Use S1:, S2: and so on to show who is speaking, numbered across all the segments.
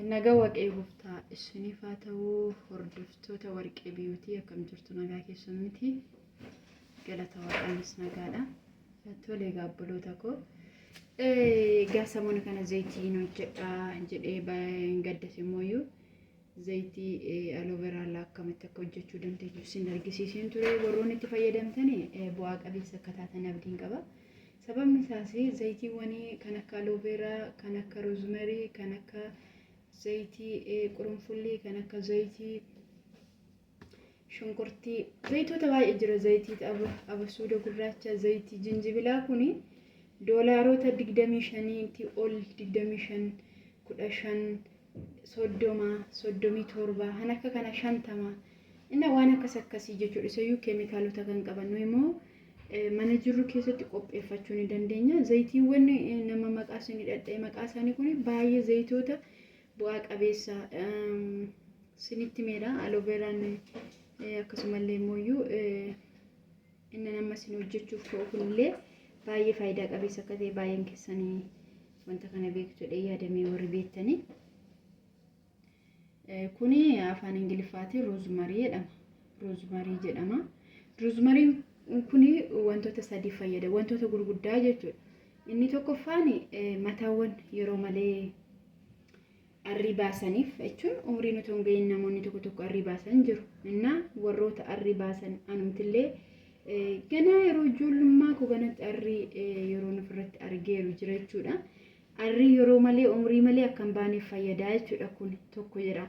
S1: nagaa waaqee guftaa isiniif haa ta'uu hordoftoota warqee biyyooti akkam jirtu nagaa keessan miti galata waaqaanis nagaadha tolee gaabboloota koo gaasamoon kana zayitiin hojjedha jedhee baay'een gaddate mooyyuu zayitii aloveraa akkamitti akka hojjechuu dandeenyu isin argisiiseen ture warroonni itti fayyadamtanii bu'aa qabeessa akka taatan abdiin qaba. Sababni isaas zayitiiwwan kan akka aloveraa kan akka roozmerii kan akka zayitii qurunfullii kan akka zayitii shunkurtii zayitoota baay'ee jira zayitii abasuuda gurraacha zayitii jinjibilaa kuni doolaarota 25 ol 25 15 37 kan akka kana 50 inna waan akkasii jechuudha isayyuu keemikaalota kan qabannu immoo mana jirru keessatti qopheeffachuu ni dandeenya zayitiiwwan nama maqaa isaanii dhadhee maqaa isaanii kun baay'ee zayitoota bu'aa qabeessa sinitti meedha aloveraan akkasumallee mooyyuu inni nama sin hojjechuuf ta'u kunillee baay'ee faayidaa qabeessa akka ta'e baay'een keessanii wanta kana beektu jedhee yaadamee warri beektanii kuni afaan ingiliffaatiin roozmarii jedhama roozmariin kuni wantoota sadii fayyada wantoota gurguddaa jechuudha inni tokkoffaan mataawwan yeroo malee arrii baasaniif jechuun umriin otoo hin gahin namoonni tokko arrii baasan jiru inna warroota arrii baasan anumtillee ganaa yeroo ijoollummaa koo ganatti arrii yeroo ofirratti argeeru jira jechuudha arrii yeroo malee umrii malee akkan baaneef fayyadaa jechuudha kun tokko jedha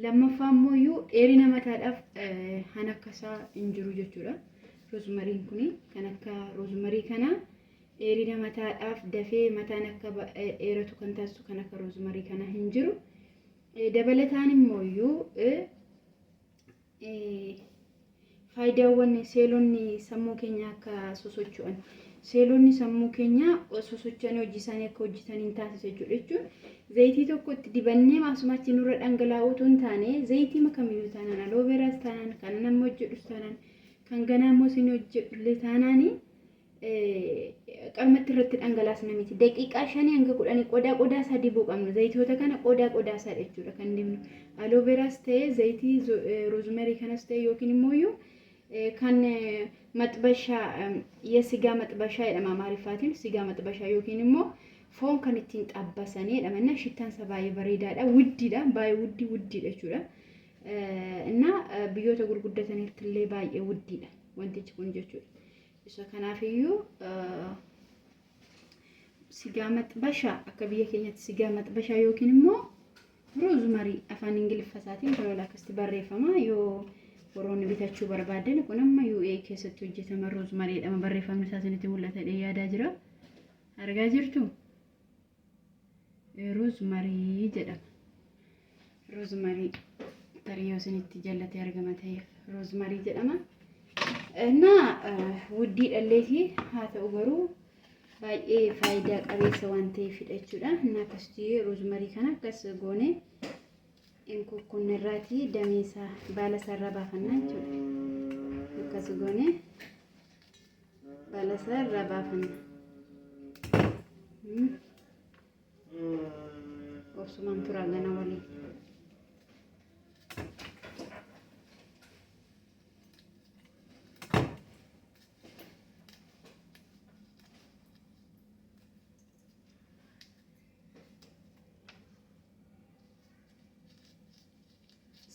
S1: lammaffaan mooyyuu dheerina mataadhaaf han akkasaa hin jiru jechuudha. Roozmariin kuni kan akka roozmarii kana dheerina mataadhaaf dafee mataan akka dheeratu kan taasisu kan akka roozmarii kana hin jiru dabalataan immoo faayidaawwan seelonni sammuu keenya akka sosocho'an seelonni sammuu keenya sosocho'an hojii isaanii akka hojjetan hin taasisu jechuudha zayitii tokko itti dibannee maasumaatti nurra dhangala'uutu hin taane zayitii makamiyyuu taanaan alooveraas taanaan kan nama hojjedhus taanaan kan ganaa moosin hojjedhullee taanaani qalmatti irratti dhangalaasna miti daqiiqaa 5 hanga 10 qodaa isaa dibuu qabna zayitoota kana qodaa isaa jechuudha kan dibnu alooveraas ta'e zayitii roozmerii kanas ta'e yookiin immoo kan maxbashaa የስጋ መጥበሻ jedhama amaariffaatiin sigaa maxbashaa yookiin immoo foon kan ittiin xabbasanii jedhama shittaan isaa baay'ee bareedaadha wuddiidha baay'ee wuddiidha jechuudha እና biyyoota gurguddataniifillee baay'ee wuddiidha wantichi kun jechuudha isa kanaafiyyuu sigaa maxbashaa akka biyya keenyatti sigaa maxbashaa yookiin immoo roozmarii afaan ingiliffaatiin baloola akkasitti barreeffama yoo warroonni bitachuu barbaadan kun amma UAE keessatti hojjetama roozmarii jedhama barreeffamni isaa isinitti mul'ata yaadaa jira argaa jirtu roozmarii jedhama roozmarii tariyo isinitti jallate argama ta'e roozmarii jedhama እና ውዲ ደሌቲ ሀተው ገሩ ባይ ፋይዳ ቀቤሰ ዋንቴ ፊደቹዳ እና ከስቲ ሮዝመሪ ከና ከስ ጎኔ እንኩ ኩነራቲ ደሜሳ ባለ ሰራባ ፈናቹ ከስ ጎኔ ባለ ሰራባ ፈና ኦብሱማን ቱራገና ወሊ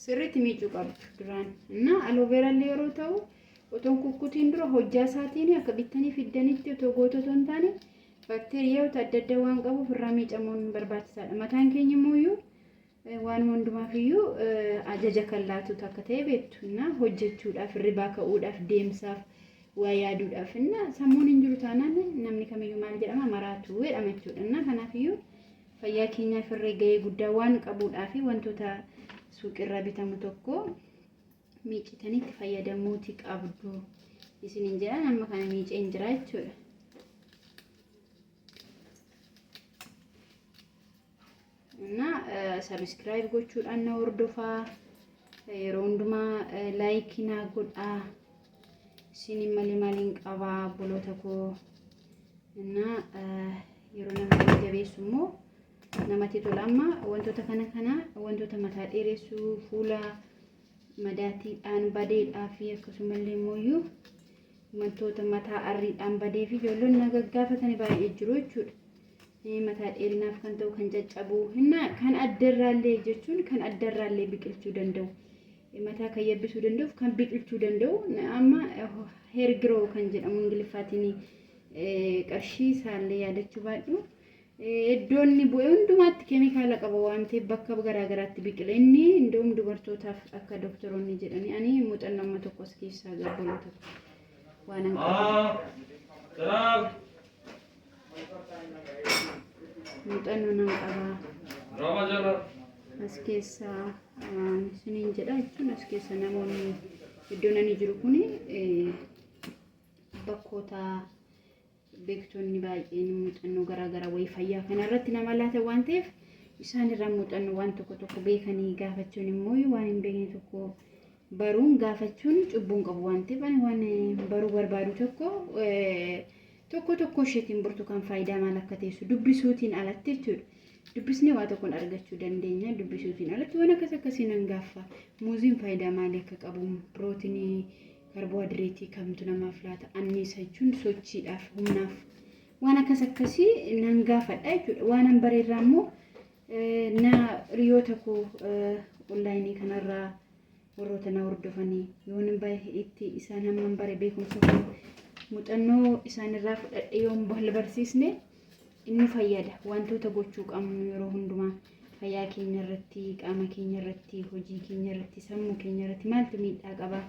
S1: ስሪት ሚጩ ቀብቱ ድራን እና አሎቬራ ሌሮታው ኦቶን ኩኩቲን ድሮ ሆጃ ሳቲኒ አከቢተኒ ፊደኒቲ ኦቶጎቶቶን ታኒ ባክቴሪያው ተደደዋን ቀቡ ፍራሚ ጨሞን በርባትሳለ ማታን ከኝ ሞዩ ዋን ወንዱማፊዩ አጀጀ ከላቱ ተከተይ ቤቱና ሆጀቹዳ ፍሪባ ከኡዳፍ ዴምሳፍ ወያዱዳፍና ሰሞን እንጅሩታናን ነምኒ ከመዩ ማልጀማ ማራቱ ወዳመቹና ከናፊዩ ፈያኪኛ ፍሬገይ ጉዳዋን ቀቡዳፊ ወንቶታ suuq irraa bitamu tokko miicitanitti fayyadamuuti qabdu isinin jedhan amma kana miiceen jira jechuudha እና ሰብስክራይብ ጎቹudhaan na hordofaa yeroo hundumaa ላይክ na godhaa isinin maliin qabaa boloota koo እና yeroo nama jabeessu immoo namatti tola. Amma wantoota kana wantoota mataa dheeressuu fuula madaatiidhaan badeedhaa fi akkasumallee immoo wantoota mataa arriidhaan badee fi ijoollonni na gaggaafatanii baay'ee jiru jechuudha. Mataa dheerinaaf kan ta'u kan caccabu kan addarraallee jechuun kan addarraallee biqilchuu danda'u. Mataa kan yabbisuu danda'u kan biqilchuu danda'u amma hair grow kan jedhamu ingiliffaatiin qarshii isaallee yaadachuu baadhu. Iddoonni bu'ee hundumaatti keemikaala qaba waan ta'eef bakka garaagaraatti biqila. Inni indoom dubartootaaf akka doktoroonni jedhanii ani muuxannoo amma tokko as keessaa gabbaloota waan an qabu. Muuxannoo nan qaba. As keessaa isiniin jedha jechuun as keessa namoonni iddoon ani jiru kuni bakkoota beektonni baay'een muuxannoo garaagaraa wayii fayyaa kanarratti nama laata waan ta'eef isaan irraa muuxannoo waan tokko beekanii gaafachuun immoo waan hin beekne tokko baruun gaafachuun cubbuun qabu waan ta'eef ani waan baruu barbaadu tokko isheetiin burtukaan faayidaa maal akka teessu dubbisuutiin alatti jechuudha. Dubbisnee waa tokkoon argachuu dandeenya. Dubbisuutiin alatti waan akkasii nan gaafa. Muuziin faayidaa maalii akka qabu pirootinii karbohaayidireetii kamtu namaaf laata anniisa jechuun sochiidhaaf humnaaf waan akkasii nan gaafadha jechuudha. Waan an bareerraa immoo na riyoota koo onlaayinii kanarraa warroota na hordofanii yoon itti isaan hamman bare beekumsa koo muuxannoo isaanirraa fudhadhe yoon wal barsiisne inni fayyada. Wantoota gochuu qabnu yeroo hundumaa fayyaa keenya irratti, qaama keenya irratti, hojii keenya irratti, sammuu keenya irratti maaltu miidhaa qaba?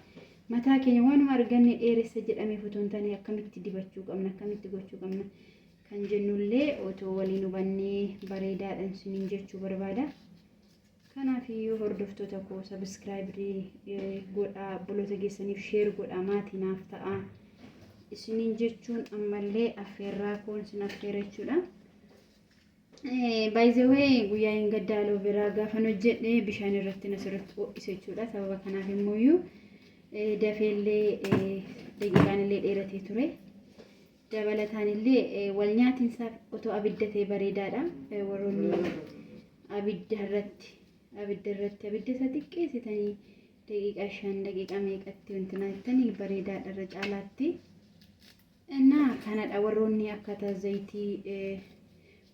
S1: Mataa keenya waanuma arganne dheeressa jedhamee otoo hin taane akkamitti dibachuu qabna, akkamitti gochuu qabna kan jennullee otoo waliin hubannee bareedaadhaan isiniin jechuu barbaada. Kanaafiyyuu hordoftoota koo sabiskiraayibii godhaa, obboloota keessaniif sheer godhaa, maatii naaf ta'aa isiniin jechuun ammallee affeerraa koon sin affeera jechuudha. By the way guyyaa hin gaddaaloo biraa gaafan hojjedhe bishaan irratti nasirratti ho'ise jechuudha. Sababa kanaaf immoo dafeellee daqiiqaan illee dheeratee ture. Dabalataan illee wal nyaatiinsaaf otoo abidda ta'e bareedaadha. Warroonni abidda isa xiqqeessitanii daqiiqaa 5 daqiiqaa meeqatti wanti naattanii bareedaadha irra caalaatti. Innaa kanadha warroonni akkaataa zayitii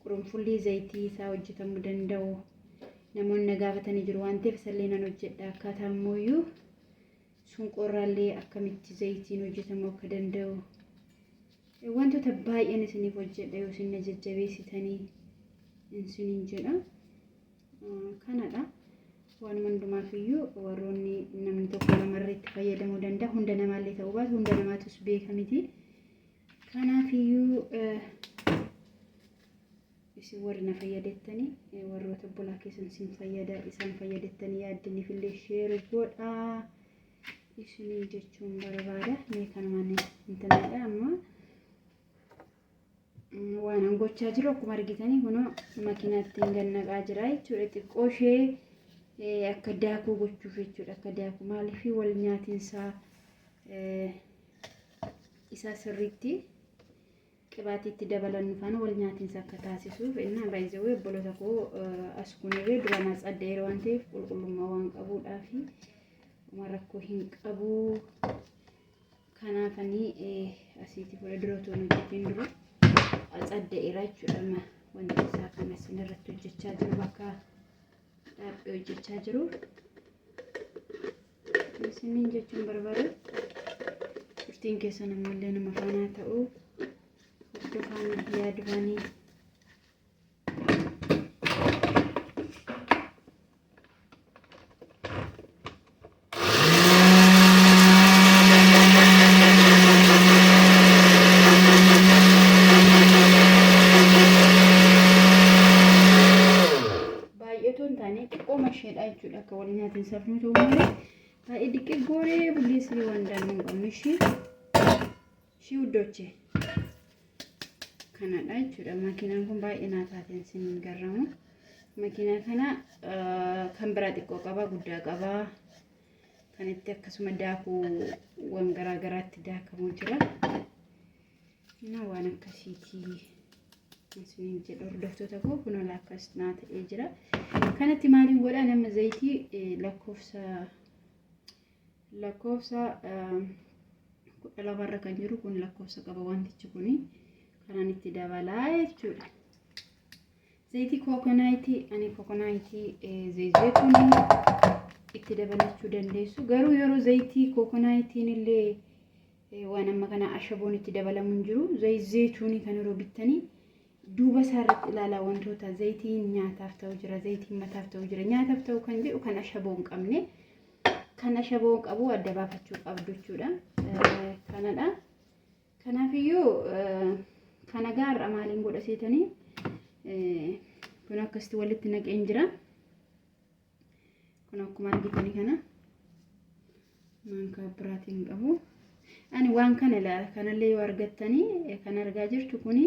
S1: qurunfullii zayitii isaa hojjetamuu danda'u namoonni gaafatanii jiru waan ta'eef isallee nan hojjedha. Akkaataa immoo sunqoorraallee akkamitti zayitiin hojjetamuu akka danda'u wantoota baay'een isiniif hojjedha yoo isin jajjabeessitanii isiniin jedha. Kanadha waan hundumaafiyyuu warroonni namni tokko namarratti itti fayyadamuu danda'a. Hunda namaallee ta'uu baatu hunda namaatus beeka miti. Kanaafiyyuu isin warri na fayyadettanii warroota obbolaa keessan isaan fayyadettanii yaaddiniifillee sheer godhaa isiniin jechuun barbaada. Mee kanumaan intanadha amma waan an gochaa jiru akkuma argitanii kunoo makiinaatti gannaqaa jira jechuudha. Xiqqoo ishee akka daakuu gochuuf jechuudha. Akka daakuu maaliif wal nyaatiinsaa isaa sirriitti qibaatiitti dabalannu faana wal nyaatiinsa akka taasisuuf innaa baay'ee obboloota koo as kunirree duraan as addeera waan ta'eef qulqullummaa waan qabuudhaafi rakkoo hin qabu. Kanaafanii asiitti fuuldura otoo hojjetiin dura as addeera jechuudha. Wanti isaa kana isinirratti hojjechaa jiru bakka dhaabbee hojjechaa jiru isiniin jechuun barbaada. Turtiin keessan ammallee nama faanaa ta'uu hordofanii yaadanii baay'eetoon taane xiqqoo masheedha jechuudha. Akka wal nyaatiinsaaf nu ta'u malee baay'ee diqqee gooree bulleessii waan daannuu qabnu ishii uddochee kanadha jechuudha. Makiinaan kun baay'ee naa taateen isin garramu. Makiinaa kana kan biraa xiqqoo qaba, guddaa qaba. Kan itti akkasuma daakuuwwan garaagaraatti daakamu jira. Na waan akkasiiti isiniin jedhu hordoftoota koo kun akkas naa ta'ee jira. Kanatti maaliin godha nama zayitii lakkoofsa 12 kan jiru kun lakkoofsa qaba wantichi kuni kanaan itti dabalaa jechuudha. Zayitii kokonaayitii ani kokonaayitii zayituun itti dabalachuu dandeessu. Garuu yeroo zayitii kokonaayitiin illee waan amma kana ashaboon itti dabalamu hin jiru. Zayituun kan yeroo bittanii duuba isaarratti ilaalaa wantoota zayitiin nyaataaf ta'u jira, zayitiin mataaf ta'u jira. Nyaataaf ta'u kan jedhu kan ashaboo hin qabne, kan ashaboo qabu adda baafachuu qabdu jechuudha. Kanadha. Kanaafiyyuu kana gaarra maaliin godhaseetanii kun akkasitti walitti naqeen jira. Kun akkuma argitanii kana maankaa biraatiin qabu. Ani waan kana ilaala kanallee yoo argattanii kan argaa jirtu kuni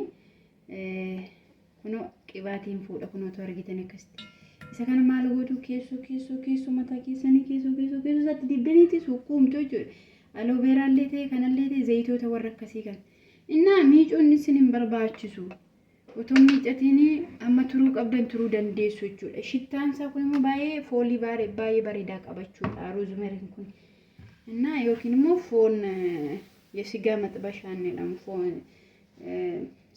S1: kuno qibaatiin fuudha kunoo argitanii akkasitti. Isa kana maal gootu keessoo mataa keessanii keessoo isaatti dibbaniiti suuqumtu jechuudha. Aloo beeraallee ta'e kanallee ta'e zayitoota warra akkasii kan. Innaa miicuun isin hin barbaachisu. Otoo miicatiin amma turuu qabdan turuu dandeessu jechuudha. Shittaan isaa kun immoo baay'ee foolii baay'ee bareedaa qabachuudha roozumariin kun. Innaa yookiin immoo foon የስጋ መጥበሻ ነው ፎን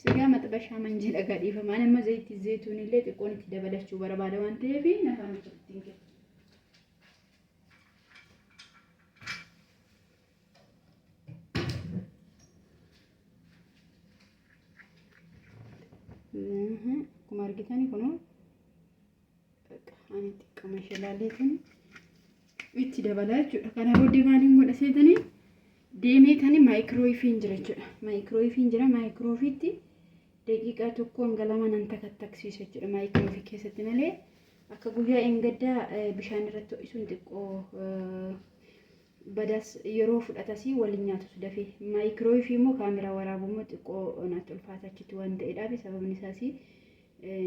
S1: ስጋ መጥበሻ መንጀላ ጋዲፈ ማለማ ዘይቱን ይለ ጥቆን ትደበለችው በረባደ ዋንተ ቢ ነፋን ትጥንከ ኩማርጊታኒ ኮኖ በቃ አኒ ተቀመሽላሌትን እቺ ደበላችሁ ካና ወዲ ማሊን ጎደሴተኒ deemeetani maayikirooweeviin jira jechuudha. Maayikirooweeviin jira maayikirooweeviitti daqiiqaa tokkoon galama nan takkattaksiisa jechuudha. Maayikirooweevii keessatti malee akka guyyaa engaddaa bishaan irratti ho'isuun xiqqoo badas yeroo fudhatasii waliin nyaatus dafee. Maayikirooweevii immoo kaameraa waraabummoo xiqqoo naatti ulfaata achitti waan ta'eedhaaf sababni isaas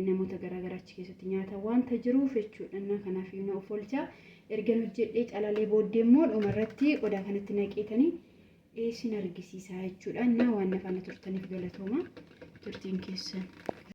S1: namoota garaagaraa achi keessatti nyaata waanta jiruuf jechuudha. Kanaaf yoo of oolchaa erga hojjedhee calalee booddee immoo dhumarratti qodaa kanatti naqeetanii isin argisiisaa jechuudha. Waan faana turtaniif galatooma turtiin keessan.